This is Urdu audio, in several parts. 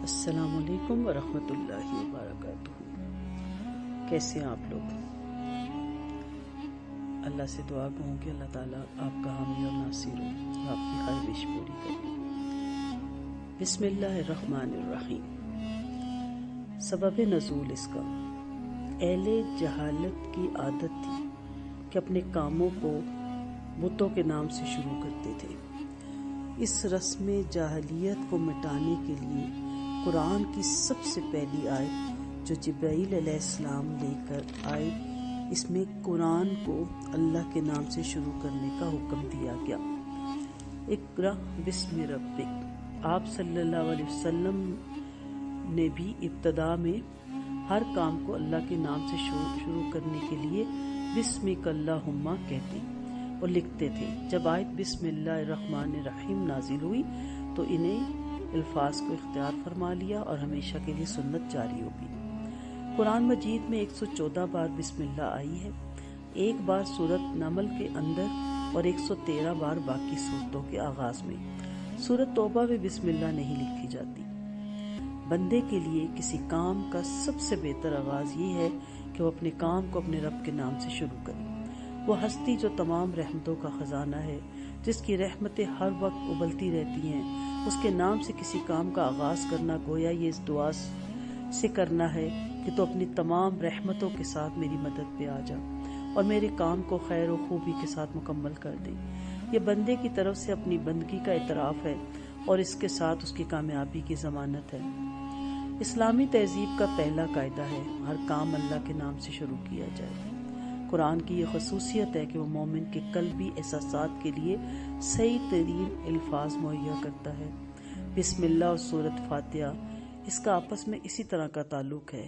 السلام علیکم ورحمۃ اللہ وبرکاتہ۔ کیسے ہیں آپ لوگ؟ اللہ سے دعا کروں کہ اللہ تعالیٰ آپ کا حامی اور ناصر ہو، آپ کی ہر وش پوری کرے۔ بسم اللہ الرحمن الرحیم۔ سبب نزول اس کا، اہل جہالت کی عادت تھی کہ اپنے کاموں کو بتوں کے نام سے شروع کرتے تھے۔ اس رسم جاہلیت کو مٹانے کے لیے قرآن کی سب سے پہلی آیت جو جبرائیل علیہ السلام لے کر آئے، اس میں قرآن کو اللہ کے نام سے شروع کرنے کا حکم دیا گیا۔ اقرأ بسم ربک۔ آپ صلی اللہ علیہ وسلم نے بھی ابتدا میں ہر کام کو اللہ کے نام سے شروع کرنے کے لیے بسمک اللہم کہتے اور لکھتے تھے۔ جب آیت بسم اللہ الرحمن الرحیم نازل ہوئی تو انہیں الفاظ کو اختیار فرما لیا اور ہمیشہ کے لیے سنت جاری ہو گئی۔ قرآن مجید میں 114 بار بسم اللہ آئی ہے، ایک بار سورت نمل کے اندر اور 113 بار باقی سورتوں کے آغاز میں۔ سورت توبہ میں بسم اللہ نہیں لکھی جاتی۔ بندے کے لیے کسی کام کا سب سے بہتر آغاز یہ ہے کہ وہ اپنے کام کو اپنے رب کے نام سے شروع کرے۔ وہ ہستی جو تمام رحمتوں کا خزانہ ہے، جس کی رحمتیں ہر وقت ابلتی رہتی ہیں، اس کے نام سے کسی کام کا آغاز کرنا گویا یہ اس دعا سے کرنا ہے کہ تو اپنی تمام رحمتوں کے ساتھ میری مدد پہ آ جا اور میرے کام کو خیر و خوبی کے ساتھ مکمل کر دے۔ یہ بندے کی طرف سے اپنی بندگی کا اعتراف ہے اور اس کے ساتھ اس کی کامیابی کی ضمانت ہے۔ اسلامی تہذیب کا پہلا قاعدہ ہے ہر کام اللہ کے نام سے شروع کیا جائے۔ قرآن کی یہ خصوصیت ہے کہ وہ مومن کے قلبی احساسات کے لیے صحیح ترین الفاظ مہیا کرتا ہے۔ بسم اللہ اور سورت فاتحہ، اس کا آپس میں اسی طرح کا تعلق ہے۔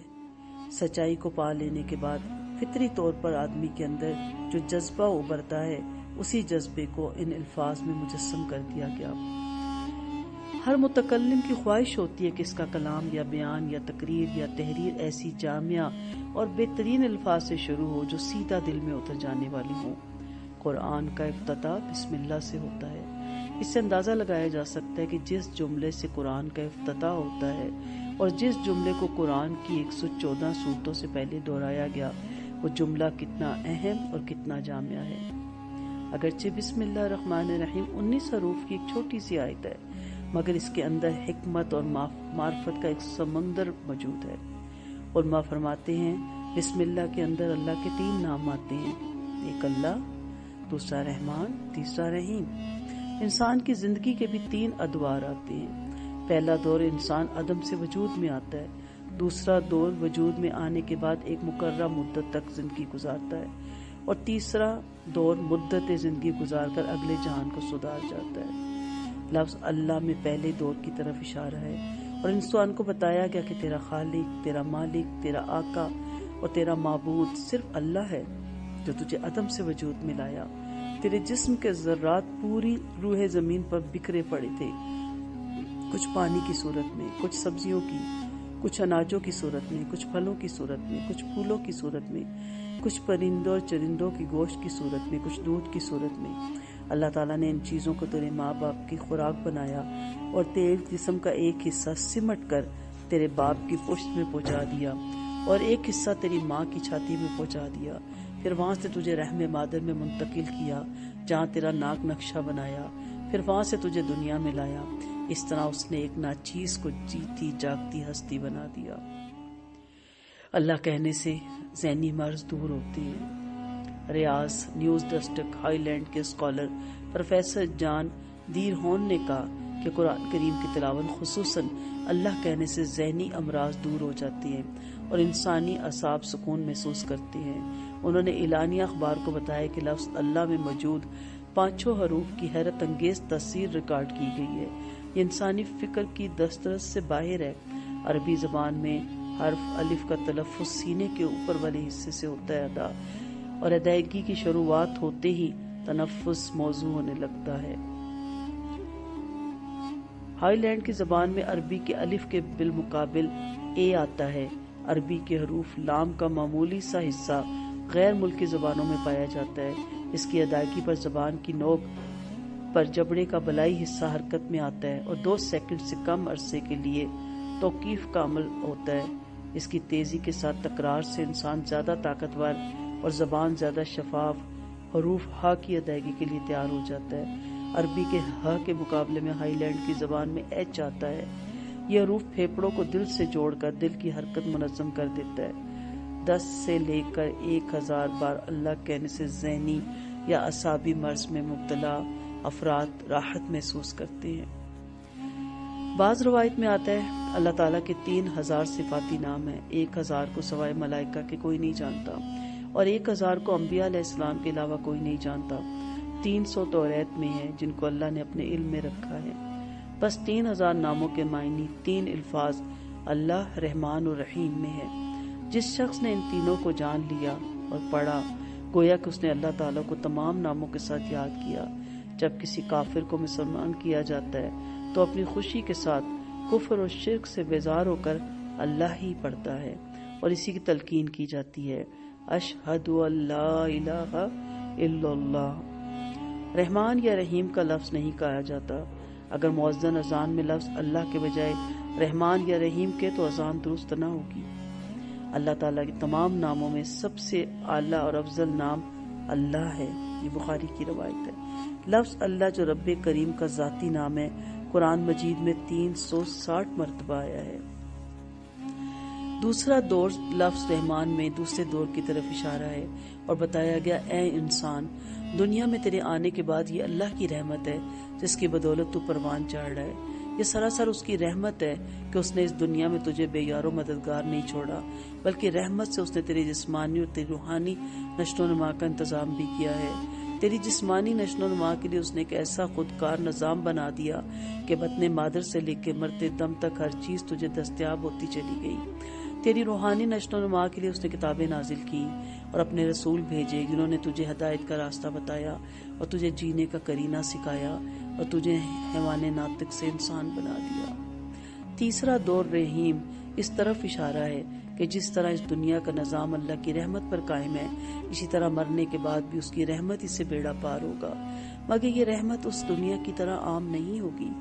سچائی کو پا لینے کے بعد فطری طور پر آدمی کے اندر جو جذبہ ابھرتا ہے، اسی جذبے کو ان الفاظ میں مجسم کر دیا گیا۔ ہر متکلم کی خواہش ہوتی ہے کہ اس کا کلام یا بیان یا تقریر یا تحریر ایسی جامع اور بہترین الفاظ سے شروع ہو جو سیدھا دل میں اتر جانے والی ہوں۔ قرآن کا افتتاح بسم اللہ سے ہوتا ہے۔ اس سے اندازہ لگایا جا سکتا ہے کہ جس جملے سے قرآن کا افتتاح ہوتا ہے اور جس جملے کو قرآن کی 114 سورتوں سے پہلے دہرایا گیا، وہ جملہ کتنا اہم اور کتنا جامع ہے۔ اگرچہ بسم اللہ الرحمن الرحیم 19 حروف کی ایک چھوٹی سی آیت ہے، مگر اس کے اندر حکمت اور معرفت کا ایک سمندر موجود ہے۔ علماء فرماتے ہیں بسم اللہ کے اندر اللہ کے 3 نام آتے ہیں، ایک اللہ، دوسرا رحمان، تیسرا رحیم۔ انسان کی زندگی کے بھی 3 ادوار آتے ہیں۔ پہلا دور انسان عدم سے وجود میں آتا ہے، دوسرا دور وجود میں آنے کے بعد ایک مقررہ مدت تک زندگی گزارتا ہے، اور تیسرا دور مدت زندگی گزار کر اگلے جہان کو سدھار جاتا ہے۔ لفظ اللہ میں پہلے دور کی طرف اشارہ ہے اور انسان کو بتایا گیا کہ تیرا خالق، تیرا مالک، تیرا آقا اور تیرا معبود صرف اللہ ہے جو تجھے عدم سے وجود میں لایا۔ تیرے جسم کے ذرات پوری روح زمین پر بکھرے پڑے تھے، کچھ پانی کی صورت میں، کچھ سبزیوں کی، کچھ اناجوں کی صورت میں، کچھ پھلوں کی صورت میں، کچھ پھولوں کی صورت میں، کچھ پرندوں اور چرندوں کی گوشت کی صورت میں، کچھ دودھ کی صورت میں۔ اللہ تعالیٰ نے ان چیزوں کو تیرے ماں باپ کی خوراک بنایا اور تیرے جسم کا ایک حصہ سمٹ کر تیرے باپ کی پشت میں پہنچا دیا اور ایک حصہ تیری ماں کی چھاتی میں پہنچا دیا، پھر وہاں سے تجھے رحم مادر میں منتقل کیا جہاں تیرا ناک نقشہ بنایا، پھر وہاں سے تجھے دنیا میں لایا۔ اس طرح اس نے ایک ناچیز کو جیتی جاگتی ہستی بنا دیا۔ اللہ کہنے سے ذہنی مرض دور ہوتے ہیں۔ ریاض نیوز ڈسٹک ہائی لینڈ کے اسکالر پروفیسر جان دیرہون نے کہا کہ قرآن کریم کی تلاوت خصوصاً اللہ کہنے سے ذہنی امراض دور ہو جاتی ہیں اور انسانی اعصاب سکون محسوس کرتے ہیں۔ انہوں نے اعلانیہ اخبار کو بتایا کہ لفظ اللہ میں موجود 5 حروف کی حیرت انگیز تاثیر ریکارڈ کی گئی ہے۔ یہ انسانی فکر کی دسترس سے باہر ہے۔ عربی زبان میں حرف الف کا تلفظ سینے کے اوپر والے حصے سے ہوتا ہے ادا، اور ادائیگی کی شروعات ہوتے ہی تنفس موضوع ہونے لگتا ہے۔ ہائی لینڈ کی زبان میں عربی کے الف کے بالمقابل اے آتا ہے۔ عربی کے حروف لام کا معمولی سا حصہ غیر ملکی زبانوں میں پایا جاتا ہے۔ اس کی ادائیگی پر زبان کی نوک پر جبڑے کا بلائی حصہ حرکت میں آتا ہے اور 2 سیکنڈ سے کم عرصے کے لیے توقیف کا عمل ہوتا ہے۔ اس کی تیزی کے ساتھ تکرار سے انسان زیادہ طاقتور اور زبان زیادہ شفاف حروف ہا کی ادائیگی کے لیے تیار ہو جاتا ہے۔ عربی کے ہا کے مقابلے میں ہائی لینڈ کی زبان میں ایچ آتا ہے۔ یہ حروف پھیپڑوں کو دل سے جوڑ کر دل کی حرکت منظم کر دیتا ہے۔ 10 سے لے کر 1000 بار اللہ کہنے سے ذہنی یا اعصابی مرض میں مبتلا افراد راحت محسوس کرتے ہیں۔ بعض روایت میں آتا ہے اللہ تعالیٰ کے 3000 صفاتی نام ہیں۔ 1000 کو سوائے ملائکہ کے کوئی نہیں جانتا اور 1000 کو انبیاء علیہ السلام کے علاوہ کوئی نہیں جانتا۔ 300 توریت میں ہیں جن کو اللہ نے اپنے علم میں رکھا ہے۔ بس 3000 ناموں کے معنی 3 الفاظ اللہ، رحمان اور رحیم میں ہے۔ جس شخص نے ان تینوں کو جان لیا اور پڑھا، گویا کہ اس نے اللہ تعالیٰ کو تمام ناموں کے ساتھ یاد کیا۔ جب کسی کافر کو مسلمان کیا جاتا ہے تو اپنی خوشی کے ساتھ کفر اور شرک سے بیزار ہو کر اللہ ہی پڑھتا ہے اور اسی کی تلقین کی جاتی ہے، اشہد ان لا الہ الا اللہ۔ رحمان یا رحیم کا لفظ نہیں کہا جاتا۔ اگر مؤذن اذان میں لفظ اللہ کے بجائے رحمان یا رحیم کے تو اذان درست نہ ہوگی۔ اللہ تعالیٰ کے تمام ناموں میں سب سے اعلیٰ اور افضل نام اللہ ہے۔ یہ بخاری کی روایت ہے۔ لفظ اللہ جو رب کریم کا ذاتی نام ہے، قرآن مجید میں 360 مرتبہ آیا ہے۔ دوسرا دور لفظ رحمان میں دوسرے دور کی طرف اشارہ ہے اور بتایا گیا اے انسان، دنیا میں تیرے آنے کے بعد یہ اللہ کی رحمت ہے جس کی بدولت تو پروان چڑھ رہا ہے۔ یہ سراسر اس کی رحمت ہے کہ اس نے اس دنیا میں تجھے بے یار و مددگار نہیں چھوڑا، بلکہ رحمت سے اس نے تیری جسمانی اور تیری روحانی نشو و نما کا انتظام بھی کیا ہے۔ تیری جسمانی نشو و نما کے لیے اس نے ایک ایسا خودکار نظام بنا دیا کہ بطن مادر سے لے کے مرتے دم تک ہر چیز تجھے دستیاب ہوتی چلی گئی۔ تیری روحانی نشو و نما کے لیے اس نے کتابیں نازل کی اور اپنے رسول بھیجے جنہوں نے تجھے ہدایت کا راستہ بتایا اور تجھے جینے کا کرینہ سکھایا اور تجھے حیوان ناطق سے انسان بنا دیا۔ تیسرا دور رحیم اس طرف اشارہ ہے کہ جس طرح اس دنیا کا نظام اللہ کی رحمت پر قائم ہے، اسی طرح مرنے کے بعد بھی اس کی رحمت اس سے بیڑا پار ہوگا۔ مگر یہ رحمت اس دنیا کی طرح عام نہیں ہوگی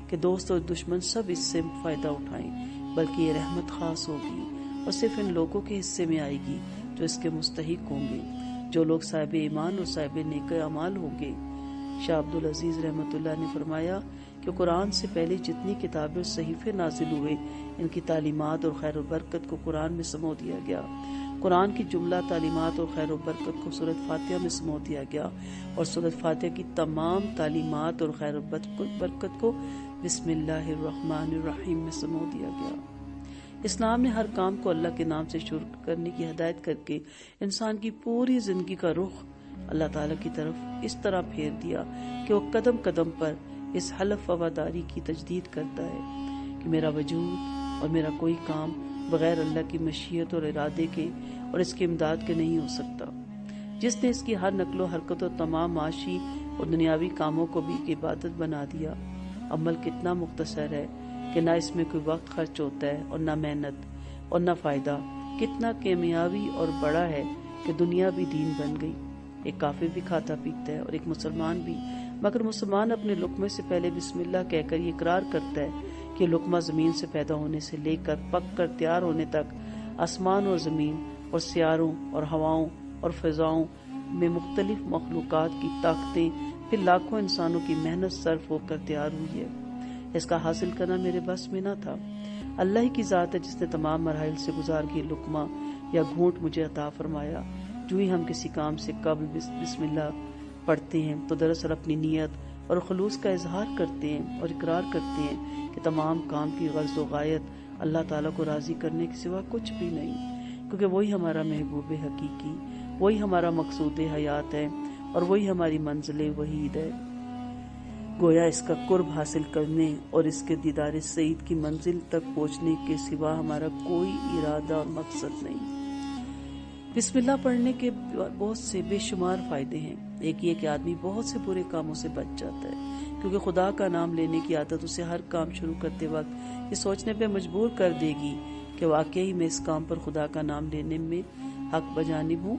کہ دوست اور دشمن سب اس سے فائدہ اٹھائیں، بلکہ یہ رحمت خاص ہوگی اور صرف ان لوگوں کے حصے میں آئے گی جو اس کے مستحق ہوں گے، جو لوگ صاحب ایمان اور صاحب نیک اعمال ہوں گے۔ شاہ عبدالعزیز رحمۃ اللہ نے فرمایا کہ قرآن سے پہلے جتنی کتابیں اور صحیفے نازل ہوئے، ان کی تعلیمات اور خیر و برکت کو قرآن میں سمو دیا گیا۔ قرآن کی جملہ تعلیمات اور خیر و برکت کو سورۃ فاتحہ میں سمو دیا گیا اور سورۃ فاتحہ کی تمام تعلیمات اور خیر و برکت کو بسم اللہ الرحمن الرحیم میں سمو دیا گیا۔ اسلام نے ہر کام کو اللہ کے نام سے شروع کرنے کی ہدایت کر کے انسان کی پوری زندگی کا رخ اللہ تعالیٰ کی طرف اس طرح پھیر دیا کہ وہ قدم قدم پر اس حلف وفاداری کی تجدید کرتا ہے کہ میرا وجود اور میرا کوئی کام بغیر اللہ کی مشیت اور ارادے کے اور اس کی امداد کے نہیں ہو سکتا۔ جس نے اس کی ہر نقل و حرکت اور تمام معاشی اور دنیاوی کاموں کو بھی ایک عبادت بنا دیا۔ عمل کتنا مختصر ہے کہ نہ اس میں کوئی وقت خرچ ہوتا ہے اور نہ محنت اور نہ فائدہ، کتنا کیمیابی اور بڑا ہے کہ دنیا بھی دین بن گئی۔ ایک کافر بھی کھاتا پیتا ہے اور ایک مسلمان بھی، مگر مسلمان اپنے لقمے سے پہلے بسم اللہ کہہ کر یہ اقرار کرتا ہے کہ لقمہ زمین سے پیدا ہونے سے لے کر پک کر تیار ہونے تک آسمان اور زمین اور سیاروں اور ہواؤں اور فضاؤں میں مختلف مخلوقات کی طاقتیں پھر لاکھوں انسانوں کی محنت صرف ہو کر تیار ہوئی ہے۔ اس کا حاصل کرنا میرے بس میں نہ تھا۔ اللہ ہی کی ذات ہے جس نے تمام مراحل سے گزار کے لقمہ یا گھونٹ مجھے عطا فرمایا۔ جو ہی ہم کسی کام سے قبل بسم اللہ پڑھتے ہیں تو دراصل اپنی نیت اور خلوص کا اظہار کرتے ہیں اور اقرار کرتے ہیں کہ تمام کام کی غرض و غایت اللہ تعالیٰ کو راضی کرنے کے سوا کچھ بھی نہیں، کیونکہ وہی ہمارا محبوب حقیقی، وہی ہمارا مقصود حیات ہے اور وہی ہماری منزل وحید ہے۔ گویا اس کا قرب حاصل کرنے اور اس کے دیدار سعید کی منزل تک پہنچنے کے سوا ہمارا کوئی ارادہ اور مقصد نہیں۔ بسم اللہ پڑھنے کے بہت سے بے شمار فائدے ہیں۔ ایک یہ کہ آدمی بہت سے برے کاموں سے بچ جاتا ہے، کیونکہ خدا کا نام لینے کی عادت اسے ہر کام شروع کرتے وقت یہ سوچنے پہ مجبور کر دے گی کہ واقعی میں اس کام پر خدا کا نام لینے میں حق بجانب ہوں۔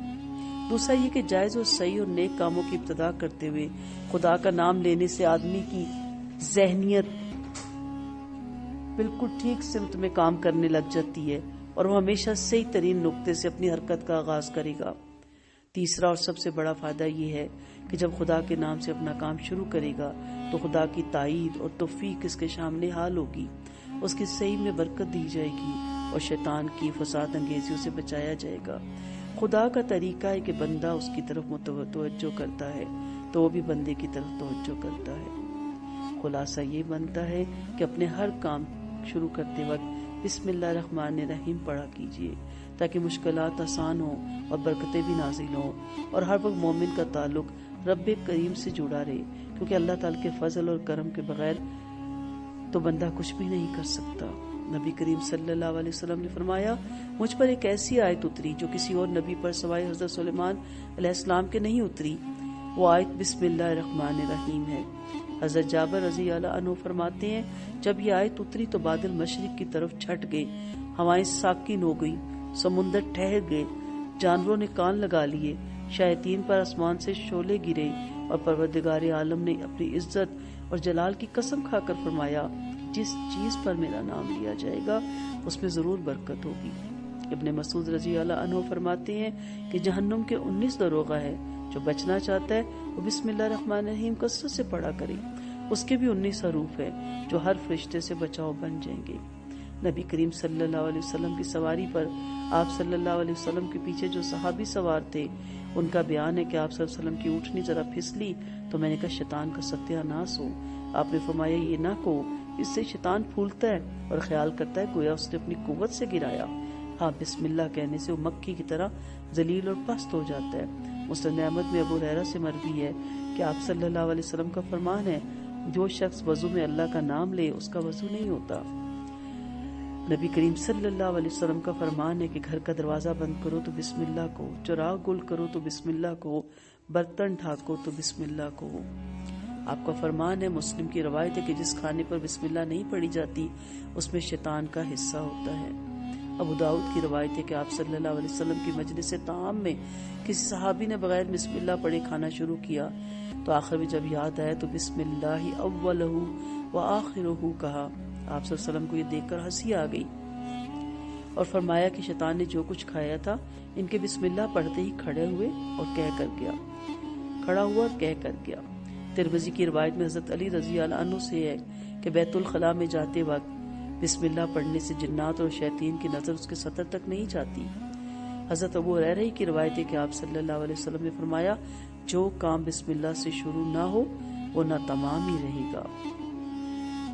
دوسرا یہ کہ جائز اور صحیح اور نیک کاموں کی ابتدا کرتے ہوئے خدا کا نام لینے سے آدمی کی ذہنیت بالکل ٹھیک سمت میں کام کرنے لگ جاتی ہے اور وہ ہمیشہ صحیح ترین نقطے سے اپنی حرکت کا آغاز کرے گا۔ تیسرا اور سب سے بڑا فائدہ یہ ہے کہ جب خدا کے نام سے اپنا کام شروع کرے گا تو خدا کی تائید اور توفیق اس کے سامنے حال ہوگی، اس کی صحیح میں برکت دی جائے گی اور شیطان کی فساد انگیزیوں سے بچایا جائے گا۔ خدا کا طریقہ ہے کہ بندہ اس کی طرف توجہ کرتا ہے تو وہ بھی بندے کی طرف توجہ کرتا ہے۔ خلاصہ یہ بنتا ہے کہ اپنے ہر کام شروع کرتے وقت بسم اللہ الرحمن الرحیم پڑھا کیجیے تاکہ مشکلات آسان ہوں اور برکتیں بھی نازل ہوں، اور ہر وقت مومن کا تعلق رب کریم سے جڑا رہے، کیونکہ اللہ تعالیٰ کے فضل اور کرم کے بغیر تو بندہ کچھ بھی نہیں کر سکتا۔ نبی کریم صلی اللہ علیہ وسلم نے فرمایا، مجھ پر ایک ایسی آیت اتری جو کسی اور نبی پر سوائے حضرت سلیمان علیہ السلام کے نہیں اتری، وہ آیت بسم اللہ الرحمن الرحیم ہے۔ حضرت جابر رضی اللہ عنہ فرماتے ہیں، جب یہ آیت اتری تو بادل مشرق کی طرف چھٹ گئے، ہوائیں ساکن ہو گئی، سمندر ٹھہر گئے، جانوروں نے کان لگا لیے، شیاطین پر آسمان سے شعلے گرے، اور پروردگار عالم نے اپنی عزت اور جلال کی قسم کھا کر فرمایا، جس چیز پر میرا نام لیا جائے گا اس میں ضرور برکت ہوگی۔ ابن مسعود رضی اللہ عنہ فرماتے ہیں کہ جہنم کے 19 دروغہ ہے، جو بچنا چاہتا ہے وہ بسم اللہ الرحمن الرحیم کثرت سے پڑھا کرے، اس کے بھی 19 حروف ہیں جو ہر فرشتے سے بچاؤ بن جائیں گے۔ نبی کریم صلی اللہ علیہ وسلم کی سواری پر آپ صلی اللہ علیہ وسلم کے پیچھے جو صحابی سوار تھے، ان کا بیان ہے کہ آپ صلی اللہ علیہ وسلم کی اونٹنی ذرا پھسلی تو میں نے کہا شیطان کا ستیہ ناس ہو۔ آپ نے فرمایا یہ نہ کہو، اس سے شیطان پھولتا ہے اور خیال کرتا ہے گویا اس نے اپنی قوت سے گرایا۔ ہاں، بسم اللہ کہنے سے وہ مکھی کی طرح ذلیل اور پست ہو جاتا ہے۔ مسند احمد میں ابو ہریرہ سے مروی ہے کہ آپ صلی اللہ علیہ وسلم کا فرمان ہے، جو شخص وضو میں اللہ کا نام لے اس کا وضو نہیں ہوتا۔ نبی کریم صلی اللہ علیہ وسلم کا فرمان ہے کہ گھر کا دروازہ بند کرو تو بسم اللہ کو، چراغ گل کرو تو بسم اللہ کو، برتن ڈھانکو تو بسم اللہ کو۔ آپ کا فرمان ہے، مسلم کی روایت ہے کہ جس کھانے پر بسم اللہ نہیں پڑھی جاتی اس میں شیطان کا حصہ ہوتا ہے۔ ابو داؤد کی روایت ہے کہ آپ صلی اللہ علیہ وسلم کی مجلس طعام میں کسی صحابی نے بغیر بسم اللہ پڑھے کھانا شروع کیا تو آخر میں جب یاد آیا تو بسم اللہ اولہ و آخرہ کہا۔ آپ صلی اللہ علیہ وسلم کو یہ دیکھ کر ہنسی آ گئی اور فرمایا کہ شیطان نے جو کچھ کھایا تھا ان کے بسم اللہ پڑھتے ہی کھڑا ہوا اور کہہ کر گیا۔ ترمذی کی روایت میں حضرت علی رضی اللہ عنہ سے ہے کہ بیت الخلاء میں جاتے وقت بسم اللہ پڑھنے سے جنات اور شیاطین کی نظر اس کے سطر تک نہیں جاتی۔ حضرت ابو ہریرہ کی روایت ہے کہ آپ صلی اللہ علیہ وسلم نے فرمایا، جو کام بسم اللہ سے شروع نہ ہو وہ نہ تمام ہی رہے گا۔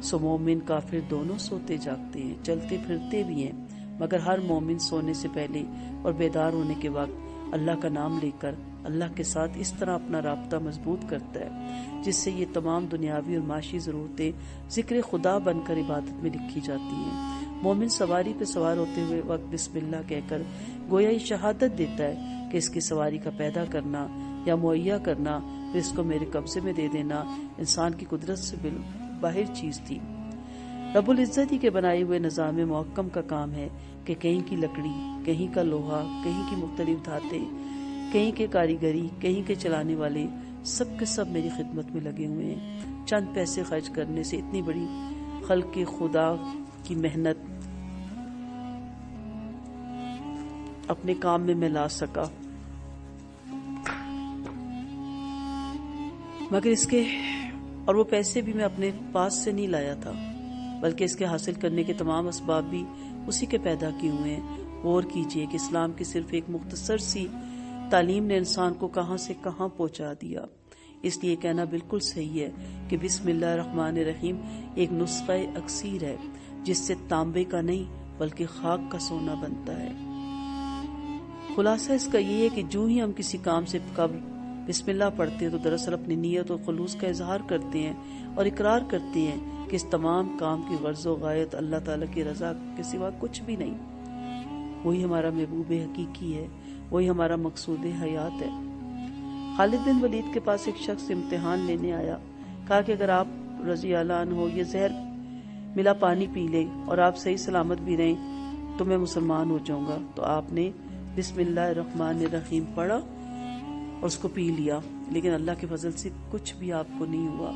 سو مومن کافر دونوں سوتے جاگتے ہیں، چلتے پھرتے بھی ہیں، مگر ہر مومن سونے سے پہلے اور بیدار ہونے کے وقت اللہ کا نام لے کر اللہ کے ساتھ اس طرح اپنا رابطہ مضبوط کرتا ہے جس سے یہ تمام دنیاوی اور معاشی ضرورتیں ذکر خدا بن کر عبادت میں لکھی جاتی ہیں۔ مومن سواری پہ سوار ہوتے ہوئے وقت بسم اللہ کہہ کر گویا یہ شہادت دیتا ہے کہ اس کی سواری کا پیدا کرنا یا مہیا کرنا، پھر اس کو میرے قبضے میں دے دینا انسان کی قدرت سے باہر چیز تھی۔ رب العزت ہی کے بنائے ہوئے نظام محکم کا کام ہے کہ کہیں کی لکڑی، کہیں کا لوہا، کہیں کی مختلف دھاتیں، کہیں کے کاریگری، کہیں کے چلانے والے، سب کے سب میری خدمت میں لگے ہوئے ہیں۔ چند پیسے خرچ کرنے سے اتنی بڑی خلق خدا کی محنت اپنے کام میں لا سکا، مگر اس کے اور وہ پیسے بھی میں اپنے پاس سے نہیں لایا تھا، بلکہ اس کے حاصل کرنے کے تمام اسباب بھی اسی کے پیدا کیے ہوئے ہیں۔ غور کیجئے کہ اسلام کی صرف ایک مختصر سی تعلیم نے انسان کو کہاں سے کہاں پہنچا دیا۔ اس لیے کہنا بالکل صحیح ہے کہ بسم اللہ الرحمن الرحیم ایک نسخہ اکسیر ہے جس سے تانبے کا نہیں بلکہ خاک کا سونا بنتا ہے۔ خلاصہ اس کا یہ ہے کہ جو ہی ہم کسی کام سے قبل بسم اللہ پڑھتے ہیں تو دراصل اپنی نیت اور خلوص کا اظہار کرتے ہیں اور اقرار کرتے ہیں کہ اس تمام کام کی غرض و غایت اللہ تعالیٰ کی رضا کے سوا کچھ بھی نہیں۔ وہی ہمارا محبوب حقیقی ہے، وہی ہمارا مقصود حیات ہے۔ خالد بن ولید کے پاس ایک شخص امتحان لینے آیا، کہا کہ اگر آپ رضی اللہ عنہ یہ زہر ملا پانی پی لے اور آپ صحیح سلامت بھی رہیں تو میں مسلمان ہو جاؤں گا۔ تو آپ نے بسم اللہ الرحمن الرحیم پڑھا اور اس کو پی لیا، لیکن اللہ کے فضل سے کچھ بھی آپ کو نہیں ہوا،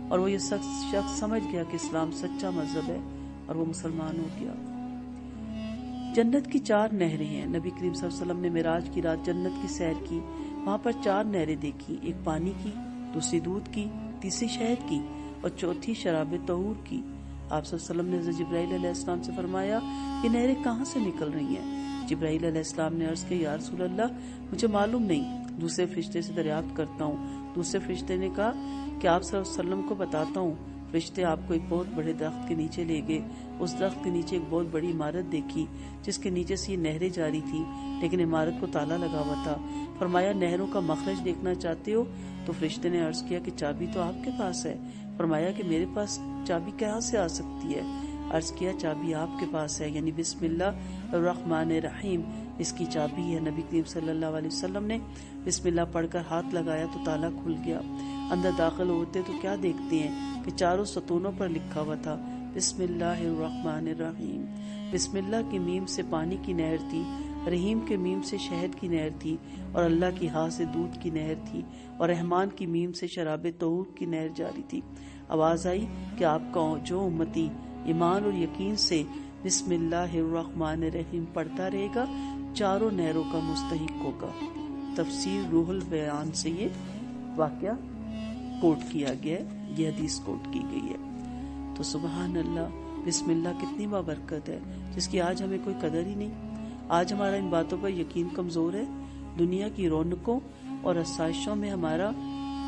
اور وہ یہ شخص سمجھ گیا کہ اسلام سچا مذہب ہے اور وہ مسلمان ہو گیا۔ جنت کی 4 نہریں ہیں۔ نبی کریم صلی اللہ علیہ وسلم نے معراج کی رات جنت کی سیر کی، وہاں پر 4 نہریں دیکھی، ایک پانی کی، دوسری دودھ کی، تیسری شہد کی اور چوتھی شراب طہور کی۔ آپ صلی اللہ علیہ وسلم نے حضرت جبرائیل علیہ السلام سے فرمایا یہ نہریں کہاں سے نکل رہی ہیں؟ جبرائیل علیہ السلام نے عرض کیا یا رسول اللہ مجھے معلوم نہیں، دوسرے فرشتے سے دریافت کرتا ہوں۔ دوسرے فرشتے نے کہا کہ آپ صلی اللہ علیہ وسلم کو بتاتا ہوں۔ فرشتے آپ کو ایک بہت بڑے درخت کے نیچے لے گئے۔ اس درخت کے نیچے ایک بہت بڑی عمارت دیکھی جس کے نیچے سے یہ نہریں جاری تھی، لیکن عمارت کو تالا لگا ہوا تھا۔ فرمایا نہروں کا مخرج دیکھنا چاہتے ہو؟ تو فرشتے نے عرض کیا کہ چابی تو آپ کے پاس ہے۔ فرمایا کہ میرے پاس چابی کہاں سے آ سکتی ہے؟ عرض کیا چابی آپ کے پاس ہے، یعنی بسم اللہ الرحمن الرحیم اس کی چابی ہے۔ نبی کریم صلی اللہ علیہ وسلم نے بسم اللہ پڑھ کر ہاتھ لگایا تو تالا کھل گیا۔ اندر داخل ہوتے تو کیا دیکھتے ہیں کہ 4 ستونوں پر لکھا ہوا تھا بسم اللہ الرحمن الرحیم۔ بسم اللہ کی میم سے پانی کی نہر تھی، رحیم کے میم سے شہد کی نہر تھی، اور اللہ کی ہاں سے دودھ کی نہر تھی، اور رحمان کی میم سے شراب طہور کی نہر جاری تھی۔ آواز آئی کہ آپ کا جو امتی ایمان اور یقین سے بسم اللہ الرحمن الرحیم پڑھتا رہے گا 4 نہروں کا مستحق ہوگا۔ تفسیر روح البیان سے یہ واقعہ کوٹ کیا گیا ہے، یہ حدیث کوٹ کی گئی ہے۔ تو سبحان اللہ، بسم اللہ کتنی بابرکت ہے جس کی آج ہمیں کوئی قدر ہی نہیں۔ آج ہمارا ان باتوں پر یقین کمزور ہے۔ دنیا کی رونقوں اور آسائشوں میں ہمارا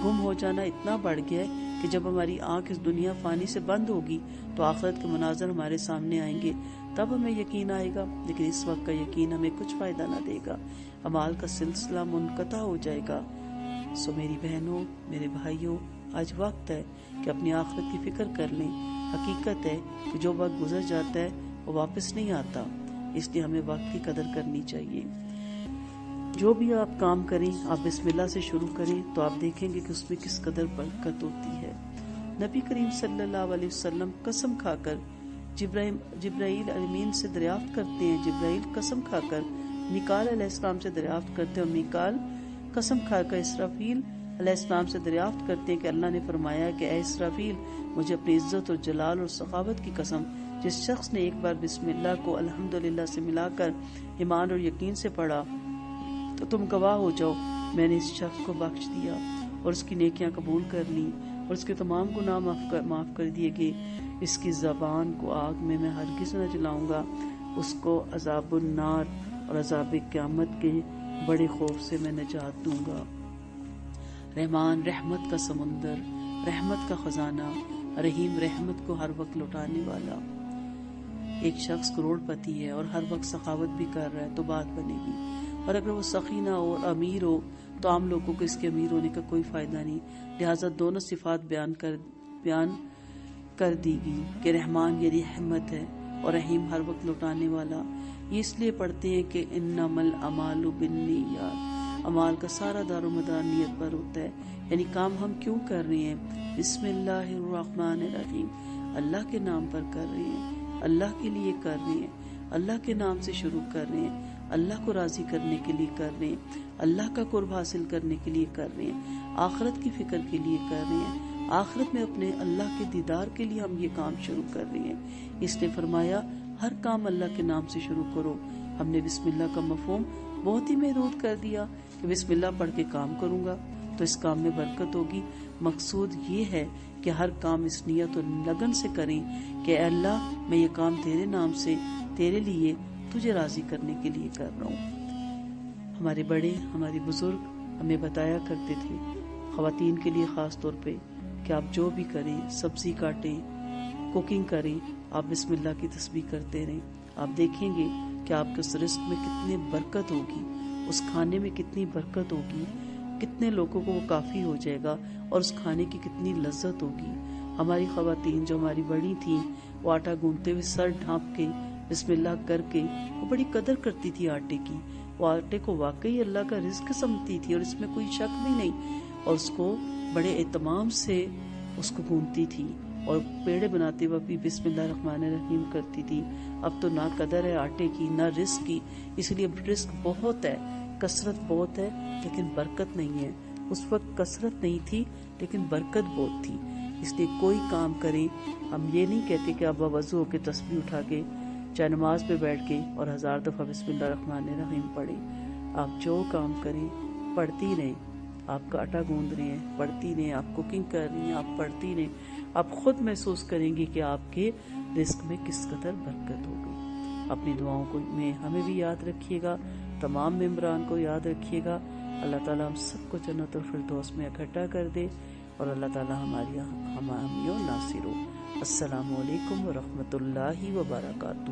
گم ہو جانا اتنا بڑھ گیا ہے کہ جب ہماری آنکھ اس دنیا فانی سے بند ہوگی تو آخرت کے مناظر ہمارے سامنے آئیں گے، تب ہمیں یقین آئے گا، لیکن اس وقت کا یقین ہمیں کچھ فائدہ نہ دے گا، اعمال کا سلسلہ منقطع ہو جائے گا۔ سو میری بہنوں، میرے بھائیوں، آج وقت ہے کہ اپنی آخرت کی فکر کر لیں۔ حقیقت ہے کہ جو وقت گزر جاتا ہے وہ واپس نہیں آتا، اس لیے ہمیں وقت کی قدر کرنی چاہیے۔ جو بھی آپ کام کریں آپ بسم اللہ سے شروع کریں تو آپ دیکھیں گے کہ اس میں کس قدر برکت ہوتی ہے۔ نبی کریم صلی اللہ علیہ وسلم قسم کھا کر جبرائیل امین سے دریافت کرتے ہیں، جبرائیل قسم کھا کر میکال علیہ السلام سے دریافت کرتے ہیں، اور میکال قسم کھا کر اسرافیل علیہ السلام سے دریافت کرتے ہیں کہ اللہ نے فرمایا کہ اے اسرافیل مجھے اپنی عزت اور جلال اور سخاوت کی قسم، جس شخص نے ایک بار بسم اللہ کو الحمدللہ سے ملا کر ایمان اور یقین سے پڑھا تو تم گواہ ہو جاؤ میں نے اس شخص کو بخش دیا اور اس کی نیکیاں قبول کر لی اور اس کے تمام گناہ معاف کر دیے گئے۔ اس کی زبان کو آگ میں ہرگز نہ جلاؤں گا، اس کو عذاب النار اور عذاب قیامت کے بڑے خوف سے میں نجات دوں گا۔ رحمان رحمت کا سمندر، رحمت کا خزانہ، رحیم رحمت کو ہر وقت لوٹانے والا۔ ایک شخص کروڑ پتی ہے اور ہر وقت سخاوت بھی کر رہا ہے تو بات بنے گی، اور اگر وہ سخی نہ ہو اور امیر ہو تو عام لوگوں کو اس کے امیر ہونے کا کوئی فائدہ نہیں۔ لہٰذا دونوں صفات بیان کر دی گئی کہ رحمان یہ رحمت ہے اور رحیم ہر وقت لوٹانے والا۔ یہ اس لیے پڑھتے ہیں کہ انما الاعمال بالنیات، اعمال کا سارا دار و مدار نیت پر ہوتا ہے، یعنی کام ہم کیوں کر رہے ہیں؟ بسم اللہ الرحمن الرحیم، اللہ کے نام پر کر رہے ہیں، اللہ کے لیے کر رہے ہیں، اللہ کے نام سے شروع کر رہے ہیں، اللہ کو راضی کرنے کے لیے کر رہے ہیں، اللہ کا قرب حاصل کرنے کے لیے کر رہے ہیں، آخرت کی فکر کے لیے کر رہے ہیں، آخرت میں اپنے اللہ کے دیدار کے لیے ہم یہ کام شروع کر رہے ہیں۔ اس نے فرمایا ہر کام اللہ کے نام سے شروع کرو۔ ہم نے بسم اللہ کا مفہوم بہت ہی محدود کر دیا کہ بسم اللہ پڑھ کے کام کروں گا تو اس کام میں برکت ہوگی۔ مقصود یہ ہے کہ ہر کام اس نیت اور لگن سے کریں کہ اے اللہ میں یہ کام تیرے نام سے، تیرے لیے، تجھے راضی کرنے کے لیے کر رہا ہوں۔ ہمارے بڑے، ہمارے بزرگ ہمیں بتایا کرتے تھے، خواتین کے لیے خاص طور پہ، کہ آپ جو بھی کریں، سبزی کاٹیں، کوکنگ کریں، آپ بسم اللہ کی تسبیح کرتے رہیں۔ آپ دیکھیں گے کہ آپ کے اس رزق میں کتنی برکت ہوگی، اس کھانے میں کتنی برکت ہوگی، کتنے لوگوں کو وہ کافی ہو جائے گا، اور اس کھانے کی کتنی لذت ہوگی۔ ہماری خواتین جو ہماری بڑی تھیں وہ آٹا گوندتے ہوئے سر ڈھانپ کے بسم اللہ کر کے وہ بڑی قدر کرتی تھی آٹے کی، وہ آٹے کو واقعی اللہ کا رزق سمجھتی تھی اور اس میں کوئی شک بھی نہیں، اور اس کو بڑے اہتمام سے اس کو گوندتی تھی اور پیڑے بناتے وقت بھی بسم اللہ الرحمن الرحیم کرتی تھی۔ اب تو نہ قدر ہے آٹے کی نہ رزق کی، اس لیے اب رزق بہت ہے، کثرت بہت ہے، لیکن برکت نہیں ہے۔ اس وقت کثرت نہیں تھی لیکن برکت بہت تھی۔ اس لیے کوئی کام کریں، ہم یہ نہیں کہتے کہ آپ باوضو ہو کے تسبیح اٹھا کے چاہے نماز پہ بیٹھ کے اور 1000 دفعہ بسم اللہ الرحمن الرحیم پڑھیں۔ آپ جو کام کریں پڑھتی رہیں، آپ کا آٹا گوندھ رہی ہیں پڑھتی رہیں، آپ کوکنگ کر رہی ہیں آپ پڑھتی رہیں، آپ خود محسوس کریں گی کہ آپ کے رزق میں کس قدر برکت ہو گئی۔ اپنی دعاؤں کو میں ہمیں بھی یاد رکھیے گا، تمام ممبران کو یاد رکھیے گا۔ اللہ تعالیٰ ہم سب کو جنت الفردوس میں اکٹھا کر دے، اور اللہ تعالیٰ ہماری حامی و ناصر ہو۔ السلام علیکم ورحمۃ اللہ وبرکاتہ۔